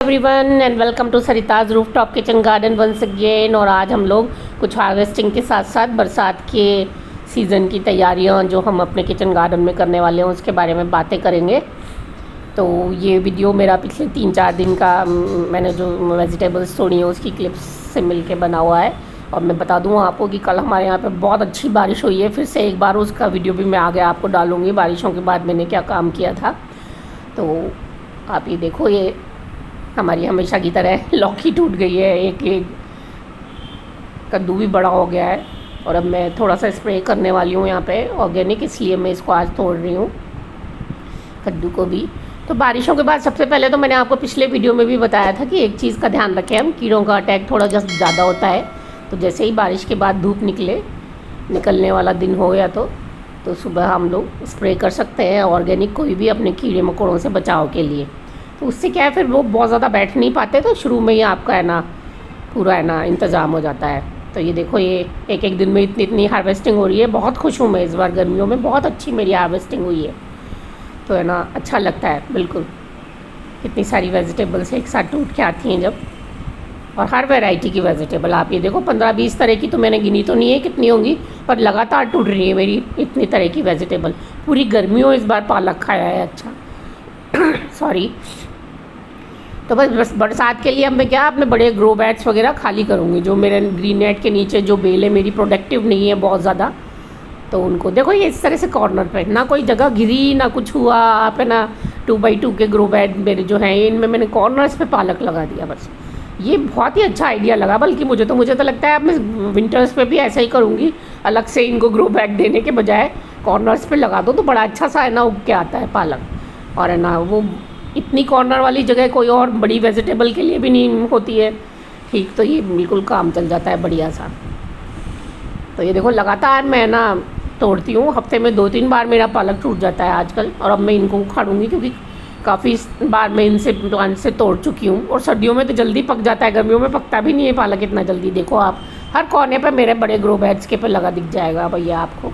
Everyone and welcome to Sarita's rooftop kitchen garden once again. और आज हम लोग कुछ हार्वेस्टिंग के साथ साथ बरसात के सीज़न की तैयारियां जो हम अपने किचन गार्डन में करने वाले हैं उसके बारे में बातें करेंगे। तो ये वीडियो मेरा पिछले 3-4 दिन का मैंने जो वेजिटेबल्स तोड़ी हैं उसकी क्लिप्स से मिलके बना हुआ है। और मैं बता दूँ आपको कि कल हमारे यहाँ पे बहुत अच्छी बारिश हुई है। फिर से एक बार उसका वीडियो भी मैं आगे आपको डालूँगी, बारिशों के बाद मैंने क्या काम किया था। तो आप ये देखो, ये हमारी हमेशा की तरह लौकी टूट गई है, एक कद्दू भी बड़ा हो गया है। और अब मैं थोड़ा सा स्प्रे करने वाली हूँ यहाँ पे ऑर्गेनिक, इसलिए मैं इसको आज तोड़ रही हूँ कद्दू को भी। तो बारिशों के बाद सबसे पहले तो मैंने आपको पिछले वीडियो में भी बताया था कि एक चीज़ का ध्यान रखें, हम कीड़ों का अटैक थोड़ा जस्ट ज़्यादा होता है। तो जैसे ही बारिश के बाद धूप निकलने वाला दिन हो गया तो सुबह हम लोग स्प्रे कर सकते हैं ऑर्गेनिक कोई भी अपने कीड़े मकोड़ों से बचाव के लिए। तो उससे क्या है, फिर वो बहुत ज़्यादा बैठ नहीं पाते, तो शुरू में ही आपका है ना पूरा है ना इंतज़ाम हो जाता है। तो ये देखो, ये एक दिन में इतनी हार्वेस्टिंग हो रही है। बहुत खुश हूँ मैं इस बार, गर्मियों में बहुत अच्छी मेरी हार्वेस्टिंग हुई है। तो है ना अच्छा लगता है बिल्कुल, इतनी सारी वेजिटेबल्स एक साथ टूट के आती हैं जब। और हर वैरायटी की वेजिटेबल आप ये देखो, 15-20 तरह की तो मैंने गिनी तो नहीं है कितनी होंगी, पर लगातार टूट रही है मेरी इतनी तरह की वेजिटेबल। पूरी गर्मियों इस बार पालक खाया है। अच्छा सॉरी। तो बस बरसात के लिए अब मैं क्या अपने बड़े ग्रो बैग्स वगैरह खाली करूँगी। जो मेरे ग्रीन नेट के नीचे जो बेल है मेरी प्रोडक्टिव नहीं है बहुत ज़्यादा, तो उनको देखो ये इस तरह से कॉर्नर पे ना कोई जगह गिरी ना कुछ हुआ। आप है ना 2x2 के ग्रो बैग मेरे जो हैं इनमें मैंने कॉर्नर्स पे पालक लगा दिया। बस ये बहुत ही अच्छा आइडिया लगा, बल्कि मुझे तो लगता है अब मैं विंटर्स पे भी ऐसा ही करूँगी। अलग से इनको ग्रो बैग देने के बजाय कॉर्नर्स पे लगा दो तो बड़ा अच्छा सा है ना उग के आता है पालक। और है ना वो इतनी कॉर्नर वाली जगह कोई और बड़ी वेजिटेबल के लिए भी नहीं होती है ठीक, तो ये बिल्कुल काम चल जाता है बढ़िया सा। तो ये देखो लगातार मैं ना तोड़ती हूँ, हफ्ते में 2-3 बार मेरा पालक टूट जाता है आजकल। और अब मैं इनको उखाड़ूंगी क्योंकि काफ़ी बार मैं इनसे प्लांट से तोड़ चुकी हूँ। और सर्दियों में तो जल्दी पक जाता है, गर्मियों में पकता भी नहीं है पालक इतना जल्दी। देखो आप हर कोने पर मेरे बड़े ग्रो बैग्स के पे लगा दिख जाएगा भैया आपको।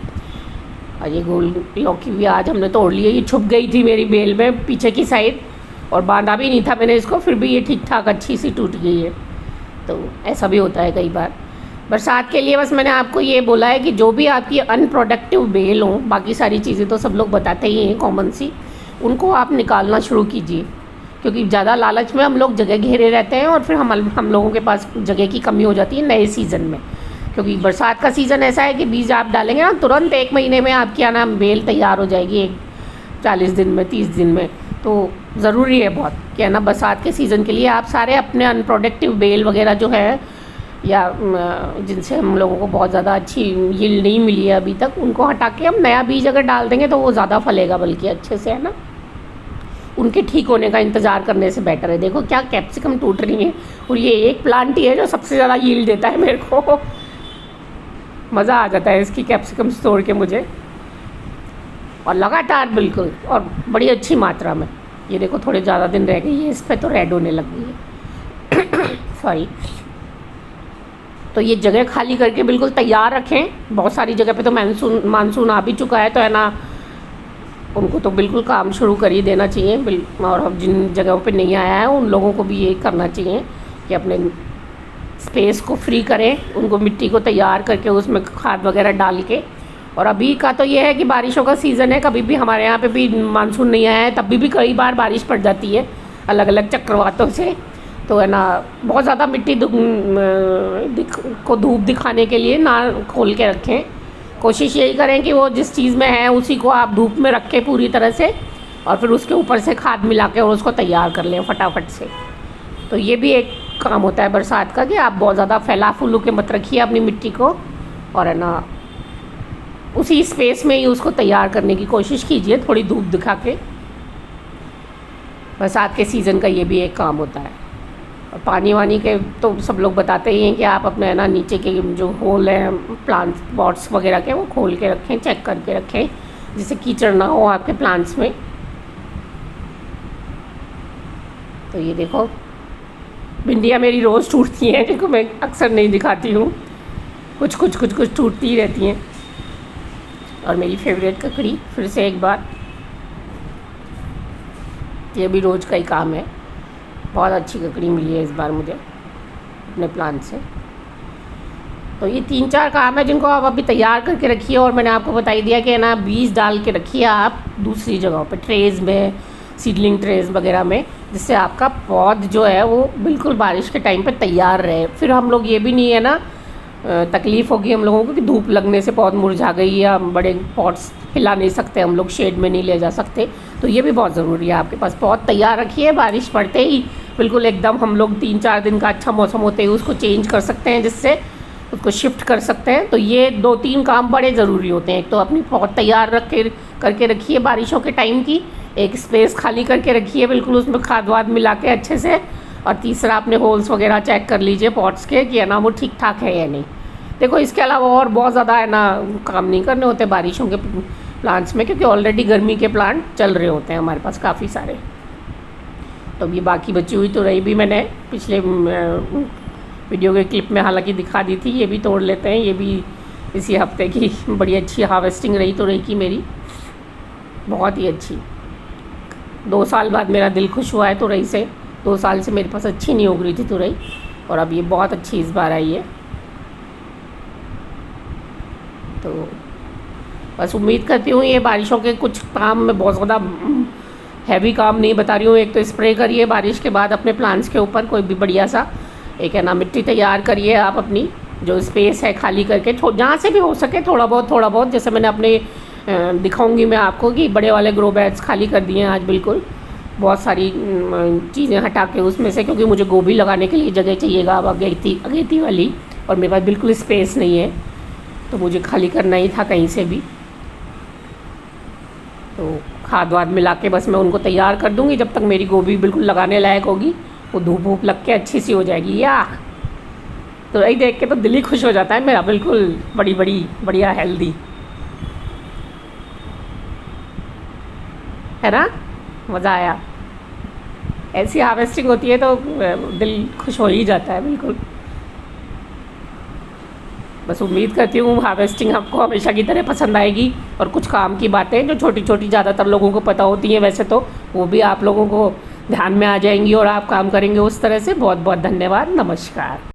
और ये गोल लौकी भी आज हमने तोड़ ली है, ये छुप गई थी मेरी बेल में पीछे की साइड और बांधा भी नहीं था मैंने इसको, फिर भी ये ठीक ठाक अच्छी सी टूट गई है। तो ऐसा भी होता है कई बार बरसात के लिए। बस मैंने आपको ये बोला है कि जो भी आपकी अनप्रोडक्टिव बेल हो, बाकी सारी चीज़ें तो सब लोग बताते ही हैं कॉमन सी, उनको आप निकालना शुरू कीजिए। क्योंकि ज़्यादा लालच में हम लोग जगह घेरे रहते हैं और फिर हम लोगों के पास जगह की कमी हो जाती है नए सीज़न में। क्योंकि बरसात का सीज़न ऐसा है कि बीज आप डालेंगे ना तुरंत 1 महीने में आपकी क्या नाम बेल तैयार हो जाएगी, 40 दिन में 30 दिन में। तो ज़रूरी है बहुत कि है ना बरसात के सीज़न के लिए आप सारे अपने अनप्रोडक्टिव बेल वगैरह जो है या जिनसे हम लोगों को बहुत ज़्यादा अच्छी यील्ड नहीं मिली है अभी तक, उनको हटा के हम नया बीज अगर डाल देंगे तो वो ज़्यादा फलेगा बल्कि अच्छे से, है ना। उनके ठीक होने का इंतज़ार करने से बेटर है। देखो क्या कैप्सिकम टूट रही है, और ये एक प्लांट ही है जो सबसे ज़्यादा यील्ड देता है मेरे को। मज़ा आ जाता है इसकी कैप्सिकम तोड़ के मुझे, और लगातार बिल्कुल और बड़ी अच्छी मात्रा में। ये देखो थोड़े ज़्यादा दिन रह गई है, इस पर तो रेड होने लग गई है सॉरी। तो ये जगह खाली करके बिल्कुल तैयार रखें। बहुत सारी जगह पे तो मानसून आ भी चुका है, तो है ना उनको तो बिल्कुल काम शुरू कर ही देना चाहिए। और अब जिन जगहों पे नहीं आया है उन लोगों को भी ये करना चाहिए कि अपने स्पेस को फ्री करें, उनको मिट्टी को तैयार करके उसमें खाद वगैरह डाल के। और अभी का तो ये है कि बारिशों का सीज़न है, कभी भी हमारे यहाँ पे भी मानसून नहीं आया है तब भी कई बार बारिश पड़ जाती है अलग अलग चक्रवातों से। तो है ना बहुत ज़्यादा मिट्टी को धूप दिखाने के लिए ना खोल के रखें। कोशिश यही करें कि वो जिस चीज़ में है उसी को आप धूप में रखें पूरी तरह से, और फिर उसके ऊपर से खाद मिला के और उसको तैयार कर लें फटाफट से। तो ये भी एक काम होता है बरसात का कि आप बहुत ज़्यादा फैला फूलू के मत रखिए अपनी मिट्टी को, और है ना उसी स्पेस में ही उसको तैयार करने की कोशिश कीजिए थोड़ी धूप दिखा के। बरसात के सीज़न का ये भी एक काम होता है। और पानी वानी के तो सब लोग बताते ही हैं कि आप अपने है ना नीचे के जो होल हैं प्लांट पॉट्स वगैरह के वो खोल के रखें, चेक करके रखें, जिससे कीचड़ ना हो आपके प्लांट्स में। तो ये देखो भिंडियाँ मेरी रोज़ टूटती हैं, जिनको मैं अक्सर नहीं दिखाती हूँ, कुछ टूटती ही रहती हैं। और मेरी फेवरेट ककड़ी फिर से एक बार, ये भी रोज़ का ही काम है। बहुत अच्छी ककड़ी मिली है इस बार मुझे अपने प्लांट से। तो ये 3-4 काम है जिनको आप अभी तैयार करके रखिए। और मैंने आपको बता ही दिया कि ना बीज डाल के रखिए आप दूसरी जगहों पे, ट्रेज़ में, सीडलिंग ट्रेज़ वगैरह में, जिससे आपका पौध जो है वो बिल्कुल बारिश के टाइम पे तैयार रहे। फिर हम लोग ये भी नहीं है ना तकलीफ़ होगी हम लोगों को कि धूप लगने से पौध मुरझा गई या बड़े पॉट्स हिला नहीं सकते हम लोग, शेड में नहीं ले जा सकते। तो ये भी बहुत ज़रूरी है आपके पास पौध तैयार रखिए। बारिश पड़ते ही बिल्कुल एकदम हम लोग 3-4 दिन का अच्छा मौसम होते ही उसको चेंज कर सकते हैं, जिससे उसको शिफ्ट कर सकते हैं। तो ये 2-3 काम बड़े ज़रूरी होते हैं। एक तो अपनी पौध तैयार करके रखिए बारिशों के टाइम की, एक स्पेस खाली करके रखिए बिल्कुल, उसमें खाद वाद मिला के अच्छे से। और तीसरा अपने होल्स वगैरह चेक कर लीजिए पॉट्स के कि है ना वो ठीक ठाक है या नहीं। देखो इसके अलावा और बहुत ज़्यादा है ना काम नहीं करने होते बारिशों के प्लांट्स में, क्योंकि ऑलरेडी गर्मी के प्लांट चल रहे होते हैं हमारे पास काफ़ी सारे। तो ये बाकी बची हुई तो रही भी मैंने पिछले वीडियो के क्लिप में हालांकि दिखा दी थी, ये भी तोड़ लेते हैं। ये भी इसी हफ्ते की बड़ी अच्छी हार्वेस्टिंग रही तुरई की मेरी, बहुत ही अच्छी। 2 साल बाद मेरा दिल खुश हुआ है तुरई से। 2 साल से मेरे पास अच्छी नहीं उग रही थी तुरई, और अब ये बहुत अच्छी इस बार आई है। तो बस उम्मीद करती हूँ ये बारिशों के कुछ काम में बहुत ज़्यादा हैवी काम नहीं बता रही हूँ। एक तो स्प्रे करिए बारिश के बाद अपने प्लांट्स के ऊपर कोई भी बढ़िया सा, एक है ना मिट्टी तैयार करिए आप अपनी जो स्पेस है खाली करके, जहाँ से भी हो सके थोड़ा बहुत। जैसे मैंने अपने दिखाऊंगी मैं आपको कि बड़े वाले ग्रो बैग्स खाली कर दिए हैं आज बिल्कुल, बहुत सारी चीज़ें हटा के उसमें से, क्योंकि मुझे गोभी लगाने के लिए जगह चाहिएगा अब अगेती वाली, और मेरे पास बिल्कुल स्पेस नहीं है, तो मुझे खाली करना ही था कहीं से भी। तो खाद वाद मिला के बस मैं उनको तैयार कर दूँगी जब तक मेरी गोभी बिल्कुल लगाने लायक होगी, वो धूप वूप लग के अच्छी सी हो जाएगी। या तो यही देख के तो दिल ही खुश हो जाता है मेरा, बिल्कुल बढ़िया हेल्दी, है ना, मज़ा आया। ऐसी हार्वेस्टिंग होती है तो दिल खुश हो ही जाता है बिल्कुल। बस उम्मीद करती हूँ हार्वेस्टिंग आपको हमेशा की तरह पसंद आएगी, और कुछ काम की बातें जो छोटी ज़्यादातर लोगों को पता होती हैं वैसे तो, वो भी आप लोगों को ध्यान में आ जाएंगी और आप काम करेंगे उस तरह से। बहुत बहुत धन्यवाद, नमस्कार।